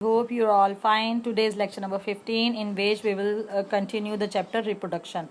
Hope you're all fine. Today is lecture number 15, in which we will continue the chapter reproduction.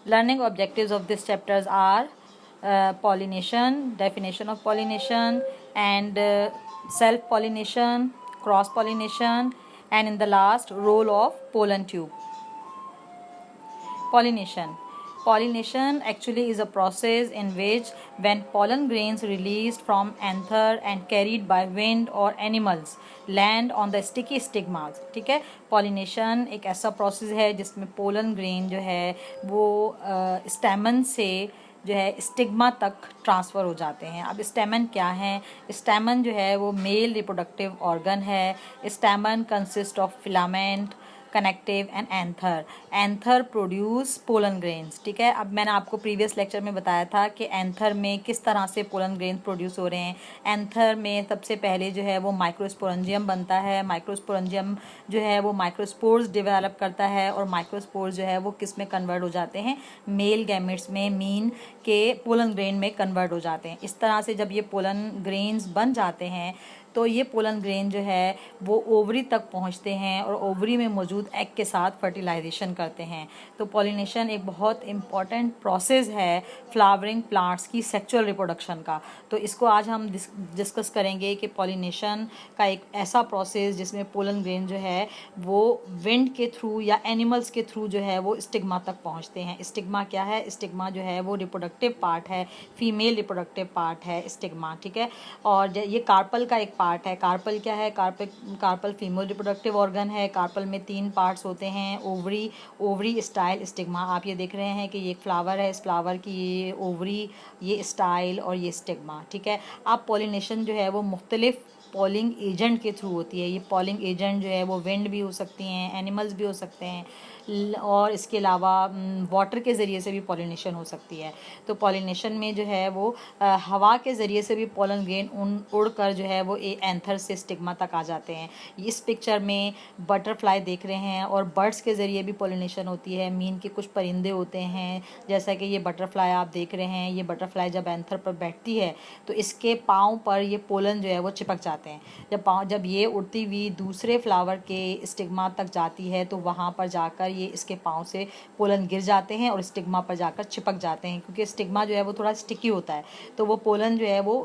Learning objectives of this chapters are pollination, definition of pollination, and self-pollination, cross-pollination, and in the last, role of pollen tube. Pollination. Pollination actually is a process in which when pollen grains released from anther and carried by wind or animals land on the sticky stigmas. ठीक है, pollination एक ऐसा process है जिसमें pollen grain जो है वो stamen से जो है स्टिग्मा तक ट्रांसफ़र हो जाते हैं। अब स्टेमन क्या है? स्टेमन जो है वो मेल रिप्रोडक्टिव ऑर्गन है। स्टेमन consist of filament, connective and anther. Anther produce pollen grains. ठीक है, अब मैंने आपको प्रीवियस लेक्चर में बताया था कि एंथर में किस तरह से पोलन ग्रेन्स प्रोड्यूस हो रहे हैं। एंथर में सबसे पहले जो है वो माइक्रोस्पोरेंजियम बनता है। माइक्रोस्पोरेंजियम जो है वो माइक्रोस्पोर्स डेवलप करता है और माइक्रोस्पोर्स जो है वो किस में कन्वर्ट हो जाते हैं? मेल गैमेट्स में, मीन के पोलन ग्रेन में कन्वर्ट हो जाते हैं। इस तरह से जब ये पोलन ग्रेन्स बन जाते हैं तो ये पोलन ग्रेन जो है वो ओवरी तक पहुंचते हैं और ओवरी में मौजूद एग के साथ फर्टिलाइजेशन करते हैं। तो पॉलिनेशन एक बहुत इम्पॉर्टेंट प्रोसेस है फ्लावरिंग प्लांट्स की सेक्सुअल रिप्रोडक्शन का। तो इसको आज हम डिस्कस करेंगे कि पॉलिनेशन का एक ऐसा प्रोसेस जिसमें पोलन ग्रेन जो है वो विंड के थ्रू या एनिमल्स के थ्रू जो है वो स्टिग्मा तक पहुँचते हैं। स्टिग्मा क्या है? स्टिग्मा जो है वो रिप्रोडक्टिव पार्ट है, फीमेल रिप्रोडक्टिव पार्ट है स्टिग्मा। ठीक है, और ये कार्पल का एक पार्ट है। कार्पल क्या है? कार्पल फीमेल रिप्रोडक्टिव ऑर्गन है। कार्पल में 3 पार्ट्स होते हैं, ओवरी स्टाइल, स्टिग्मा। आप ये देख रहे हैं कि ये एक फ्लावर है, इस फ्लावर की ये ओवरी, ये स्टाइल और ये स्टिग्मा। ठीक है, अब पॉलिनेशन जो है वो मुख्तलिफ पॉलिंग एजेंट के थ्रू होती है। ये पॉलिंग एजेंट जो है वो विंड भी हो सकती हैं, एनिमल्स भी हो सकते हैं, और इसके अलावा वाटर के ज़रिए से भी पॉलिनेशन हो सकती है। तो पॉलिनेशन में जो है वो हवा के ज़रिए से भी पोलन ग्रेन उड़कर जो है वो एंथर से स्टिग्मा तक आ जाते हैं। इस पिक्चर में बटरफ्लाई देख रहे हैं और बर्ड्स के ज़रिए भी पॉलिनेशन होती है। मीन के कुछ परिंदे होते हैं, जैसा कि ये बटरफ्लाई आप देख रहे हैं। ये बटरफ्लाई जब एंथर पर बैठती है तो इसके पाँव पर ये पोलन जो है वो चिपक जाते हैं। जब ये उड़ती हुई दूसरे फ्लावर के स्टिग्मा तक जाती है तो वहाँ पर जाकर ये इसके पाँव से पोलन गिर जाते हैं और स्टिग्मा पर जाकर चिपक जाते हैं, क्योंकि स्टिग्मा जो है वो थोड़ा स्टिकी होता है। तो वो पोलन जो है वो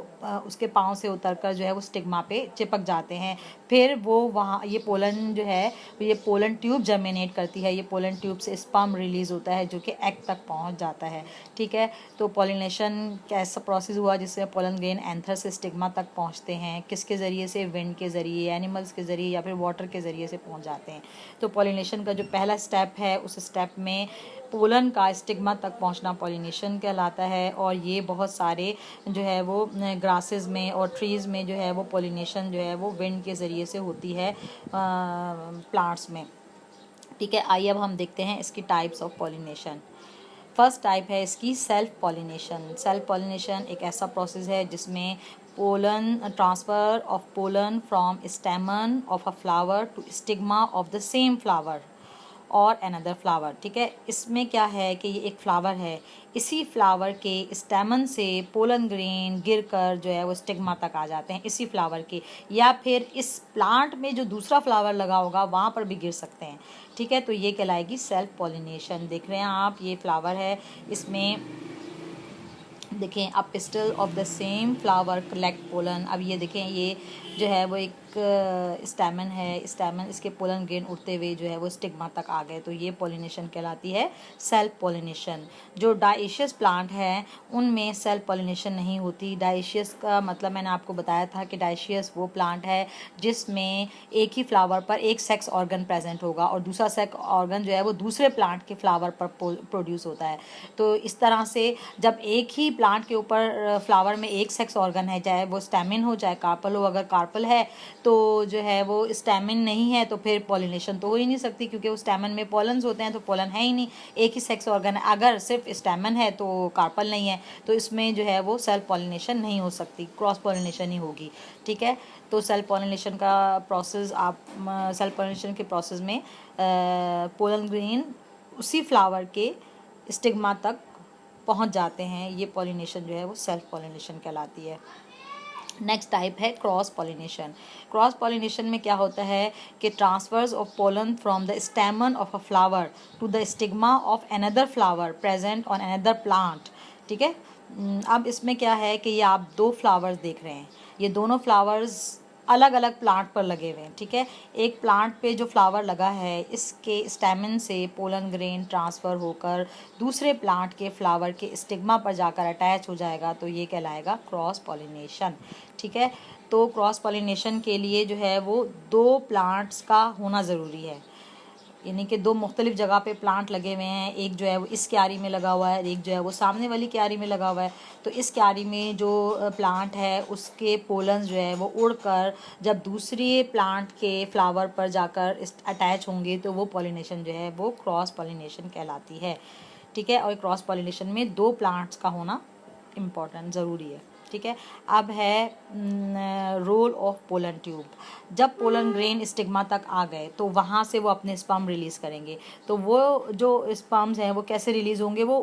उसके पाँव से उतरकर जो है वो स्टिग्मा पे चिपक जाते हैं। फिर वो वहाँ ये पोलन जो है ये पोलन ट्यूब जर्मिनेट करती है। ये पोलन ट्यूब से स्पर्म रिलीज़ होता है जो कि एग तक पहुँच जाता है। ठीक है, तो पॉलिनेशन कैसा प्रोसेस हुआ जिससे पोलन ग्रेन एंथर से स्टिग्मा तक पहुँचते हैं? किसके ज़रिए से? विंड के ज़रिए, एनिमल्स के ज़रिए या फिर वाटर के ज़रिए से पहुँच जाते हैं। तो पॉलिनेशन का जो पहला स्टेप है उस स्टेप में पोलन का स्टिग्मा तक पहुंचना पॉलिनेशन कहलाता है। और ये बहुत सारे जो है वो ग्रासेस में और ट्रीज़ में जो है वो पॉलिनेशन जो है वो विंड के ज़रिए से होती है प्लांट्स में। ठीक है, आइए अब हम देखते हैं इसकी types of pollination. First type है इसकी सेल्फ पॉलिनेशन। सेल्फ पॉलिनेशन एक ऐसा प्रोसेस है जिसमें pollen transfer of pollen from stamen of a flower to stigma of the same flower और अनदर फ्लावर। ठीक है, इसमें क्या है कि ये एक फ्लावर है, इसी फ्लावर के स्टेमन से पोलन ग्रेन गिरकर जो है वो स्टिग्मा तक आ जाते हैं इसी फ्लावर के, या फिर इस प्लांट में जो दूसरा फ्लावर लगा होगा वहाँ पर भी गिर सकते हैं। ठीक है, तो ये कहलाएगी सेल्फ पॉलिनेशन। देख रहे हैं आप, ये फ्लावर है, इसमें देखें अब pistol of the same flower collect pollen. अब ये देखें, ये जो है वो एक स्टैमन है, स्टैमन इसके पोलन ग्रेन उड़ते हुए जो है वो स्टिग्मा तक आ गए, तो ये पॉलिनेशन कहलाती है सेल्फ पॉलिनेशन। जो डाइशियस प्लांट है उनमें सेल्फ पॉलिनेशन नहीं होती। डाइशियस का मतलब मैंने आपको बताया था कि डाइशियस वो प्लांट है जिसमें एक ही फ्लावर पर एक सेक्स ऑर्गन प्रेजेंट होगा और दूसरा सेक्स ऑर्गन जो है वो दूसरे प्लांट के फ्लावर पर प्रोड्यूस होता है। तो इस तरह से जब एक ही प्लांट के ऊपर फ्लावर में एक सेक्स ऑर्गन है, चाहे वो स्टैमिन हो चाहे कार्पल हो, अगर कार्पल है तो जो है वो स्टैमिन नहीं है तो फिर पॉलिनेशन तो हो ही नहीं सकती, क्योंकि उस स्टैमन में पॉलन्स होते हैं तो पॉलन है ही नहीं, एक ही सेक्स ऑर्गन है। अगर सिर्फ स्टैमन है तो कार्पल नहीं है, तो इसमें जो है वो सेल्फ पॉलिनेशन नहीं हो सकती, क्रॉस पॉलिनेशन ही होगी। ठीक है, तो सेल्फ पॉलिनेशन का प्रोसेस आप सेल्फ पॉलिनेशन के प्रोसेस में पोलन ग्रेन उसी फ्लावर के स्टिग्मा तक पहुंच जाते हैं। ये पॉलिनेशन जो है वो सेल्फ पॉलिनेशन कहलाती है। नेक्स्ट टाइप है क्रॉस पॉलिनेशन। क्रॉस पॉलिनेशन में क्या होता है कि transfers of pollen from the stamen of a flower to the stigma of another flower present on another plant. ठीक है, अब इसमें क्या है कि ये आप दो फ्लावर्स देख रहे हैं, ये दोनों फ्लावर्स अलग अलग प्लांट पर लगे हुए हैं। ठीक है, एक प्लांट पे जो फ्लावर लगा है इसके स्टेमन से पोलन ग्रेन ट्रांसफ़र होकर दूसरे प्लांट के फ्लावर के स्टिग्मा पर जाकर अटैच हो जाएगा, तो ये कहलाएगा क्रॉस पॉलिनेशन। ठीक है, तो क्रॉस पॉलिनेशन के लिए जो है वो दो प्लांट्स का होना ज़रूरी है, यानी कि दो मुख्तलिफ जगह पे प्लांट लगे हुए हैं, एक जो है वो इस क्यारी में लगा हुआ है, एक जो है वो सामने वाली क्यारी में लगा हुआ है। तो इस क्यारी में जो प्लांट है उसके पोलन्स जो है वो उड़कर जब दूसरे प्लांट के फ्लावर पर जाकर अटैच होंगे तो वो पॉलिनेशन जो है वो क्रॉस पॉलिनेशन कहलाती है। ठीक है, और क्रॉस पॉलिनेशन में दो प्लांट्स का होना इम्पॉर्टेंट ज़रूरी है। ठीक है, अब है रोल ऑफ पोलन ट्यूब। जब पोलन ग्रेन स्टिग्मा तक आ गए तो वहाँ से वो अपने स्पर्म रिलीज़ करेंगे। तो वो जो स्पर्म्स हैं वो कैसे रिलीज़ होंगे, वो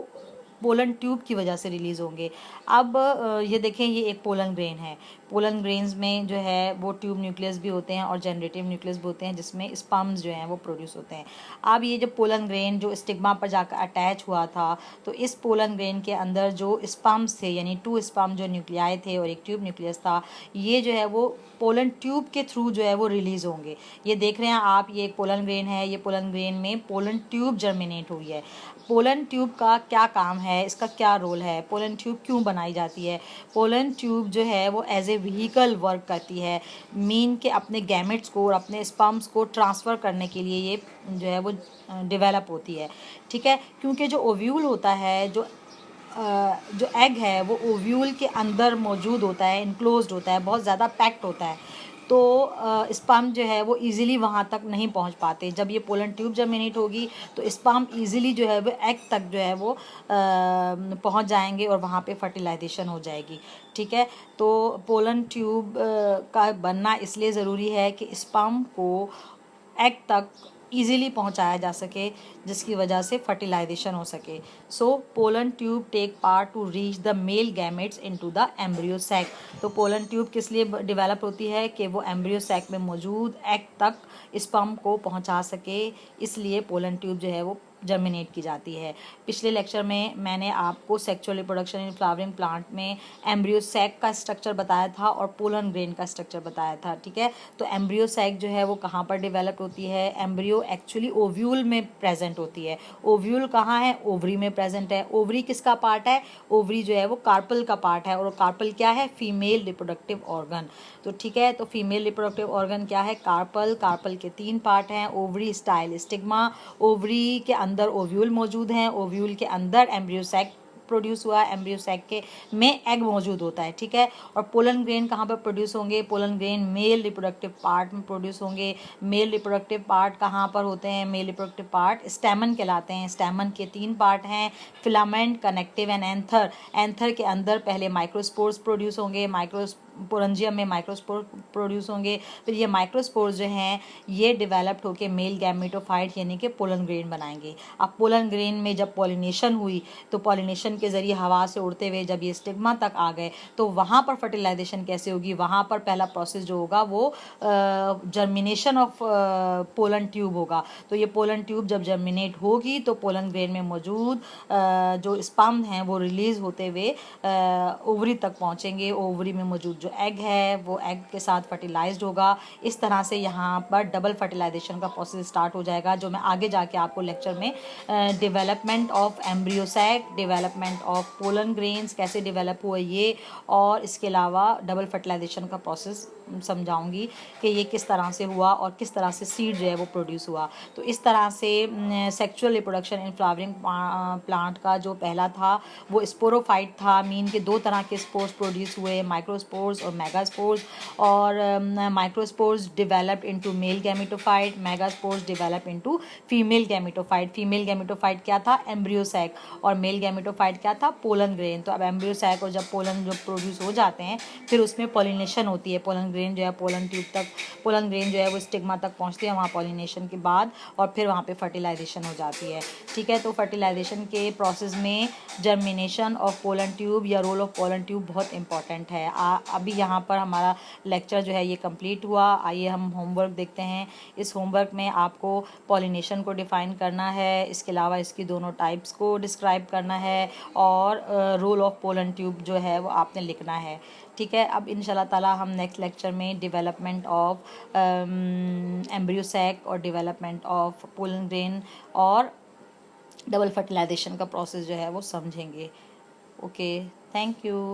पोलन ट्यूब की वजह से रिलीज़ होंगे। अब ये देखें, ये एक पोलन ग्रेन है। पोलन ग्रेन्स में जो है वो ट्यूब न्यूक्लियस भी होते हैं और जनरेटिव न्यूक्लियस भी होते हैं जिसमें स्पर्म्स जो हैं वो प्रोड्यूस होते हैं। अब ये जो पोलन ग्रेन जो स्टिग्मा पर जाकर अटैच हुआ था, तो इस पोलन ग्रेन के अंदर जो स्पर्म्स थे, यानी 2 स्पर्म जो न्यूक्लियाई थे और एक ट्यूब न्यूक्लियस था, ये जो है वो पोलन ट्यूब के थ्रू जो है वो रिलीज़ होंगे। ये देख रहे हैं आप, ये एक पोलन ग्रेन है, ये पोलन ग्रेन में पोलन ट्यूब जर्मिनेट हुई है। पोलन ट्यूब का क्या काम है, इसका क्या रोल है, पोलन ट्यूब क्यों बनाई जाती है? पोलन ट्यूब जो है वो एज ए व्हीकल वर्क करती है मीन के अपने गैमेट्स को और अपने स्पर्म्स को ट्रांसफ़र करने के लिए ये जो है वो डेवलप होती है। ठीक है, क्योंकि जो ओव्यूल होता है, जो एग है वो ओव्यूल के अंदर मौजूद होता है, इनक्लोज्ड होता है, बहुत ज़्यादा पैक्ड होता है, तो स्पर्म जो है वो इजीली वहाँ तक नहीं पहुँच पाते। जब ये पोलन ट्यूब जर्मिनेट होगी तो स्पर्म इजीली जो है वो एग तक जो है वो पहुँच जाएंगे और वहाँ पे फर्टिलाइजेशन हो जाएगी। ठीक है, तो पोलन ट्यूब का बनना इसलिए ज़रूरी है कि स्पर्म को एग तक ईज़िली पहुंचाया जा सके, जिसकी वजह से फर्टिलाइजेशन हो सके। So pollen tube take part to reach the male gametes into the embryo sac. तो पोलन ट्यूब किस लिए डेवलप होती है कि वो एम्ब्रियो सैक में मौजूद एग तक स्पर्म को पहुंचा सके, इसलिए पोलन ट्यूब जो है वो जर्मिनेट की जाती है। पिछले लेक्चर में मैंने आपको sexual reproduction in flowering plant में एम्ब्रियो सैक का स्ट्रक्चर बताया था और पोलन ग्रेन का स्ट्रक्चर बताया था। ठीक है, तो एम्ब्रियो सैक जो है वो कहाँ पर डेवलप होती है? एम्ब्रियो एक्चुअली ओव्यूल में प्रेजेंट होती है। ओव्यूल कहाँ है? ओवरी में प्रेजेंट है। ओवरी किसका पार्ट है? ओवरी जो है वो कार्पल का पार्ट है, और कार्पल क्या है? Female reproductive organ. तो ठीक है, तो फीमेल रिप्रोडक्टिव ऑर्गन क्या है? कार्पल। कार्पल के 3 पार्ट हैं, ओवरी, स्टाइल, स्टिग्मा। ओवरी के अंदर ओव्यूल मौजूद हैं, ओव्यूल के अंदर एम्ब्रियो सैक प्रोड्यूस हुआ, एम्ब्रियो सैक के में एग मौजूद होता है। ठीक है, और पोलन ग्रेन कहाँ पर प्रोड्यूस होंगे? Pollen grain male reproductive part में प्रोड्यूस होंगे। मेल रिप्रोडक्टिव पार्ट कहाँ पर होते हैं? मेल रिप्रोडक्टिव पार्ट स्टैमन कहलाते हैं। स्टैमन के 3 पार्ट हैं, filament, connective and anther. Anther के अंदर पहले माइक्रोस्पोर्स प्रोड्यूस होंगे, पोरंजियम में माइक्रोस्पोर प्रोड्यूस होंगे, फिर ये माइक्रोस्पोर्स जो हैं ये डेवलप्ड होकर मेल गैमेटोफाइट यानी कि पोलन ग्रेन बनाएंगे। अब पोलन ग्रेन में जब पॉलिनेशन हुई तो पॉलिनेशन के ज़रिए हवा से उड़ते हुए जब ये स्टिग्मा तक आ गए तो वहाँ पर फर्टिलाइजेशन कैसे होगी? वहाँ पर पहला प्रोसेस जो होगा वो जर्मिनेशन ऑफ पोलन ट्यूब होगा। तो ये पोलन ट्यूब जब जर्मिनेट होगी तो पोलन ग्रेन में मौजूद जो स्पर्म हैं वो रिलीज़ होते हुए ओवरी तक पहुँचेंगे। ओवरी में मौजूद जो एग है वो एग के साथ फर्टिलाइज्ड होगा। इस तरह से यहाँ पर डबल फर्टिलाइजेशन का प्रोसेस स्टार्ट हो जाएगा, जो मैं आगे जाके आपको लेक्चर में development of embryo sac, development of pollen grains कैसे डेवलप हुए ये, और इसके अलावा डबल फर्टिलाइजेशन का प्रोसेस समझाऊंगी कि ये किस तरह से हुआ और किस तरह से सीड जो है वो प्रोड्यूस हुआ। तो इस तरह से sexual reproduction in flowering plant का जो पहला था वो स्पोरोफाइट था, मीन के 2 तरह के स्पोर्स प्रोड्यूस हुए, माइक्रोस्पोर्स और मेगास्पोर्स। और microspores developed into male gametophyte, megaspores develop into female gametophyte. Female gametophyte क्या था? एम्ब्रियो सैक, और मेल गैमेटोफाइट क्या था? Pollen grain. तो अब एम्ब्रियो सैक और जब पोलन जो प्रोड्यूस हो जाते हैं फिर उसमें पॉलिनेशन होती है, पोलन ग्रेन जो है पोलन ग्रेन जो है वो स्टिग्मा तक पहुंचती है वहाँ पॉलिनेशन के बाद, और फिर वहाँ पे फर्टिलाइजेशन हो जाती है। ठीक है, तो फर्टिलाइजेशन के प्रोसेस में जर्मिनेशन ऑफ पोलन ट्यूब या रोल ऑफ पोलन ट्यूब बहुत इंपॉर्टेंट है। अभी यहाँ पर हमारा लेक्चर जो है ये कंप्लीट हुआ। आइए हम होमवर्क देखते हैं। इस होमवर्क में आपको पॉलिनेशन को डिफ़ाइन करना है, इसके अलावा इसकी दोनों टाइप्स को डिस्क्राइब करना है, और रोल ऑफ पोलन ट्यूब जो है वो आपने लिखना है। ठीक है, अब इंशाल्लाह ताला हम नेक्स्ट लेक्चर में डेवलपमेंट ऑफ एम्ब्रियो सैक और डेवलपमेंट ऑफ पोलन ग्रेन और डबल फर्टिलाइजेशन का प्रोसेस जो है वो समझेंगे। Okay, thank you.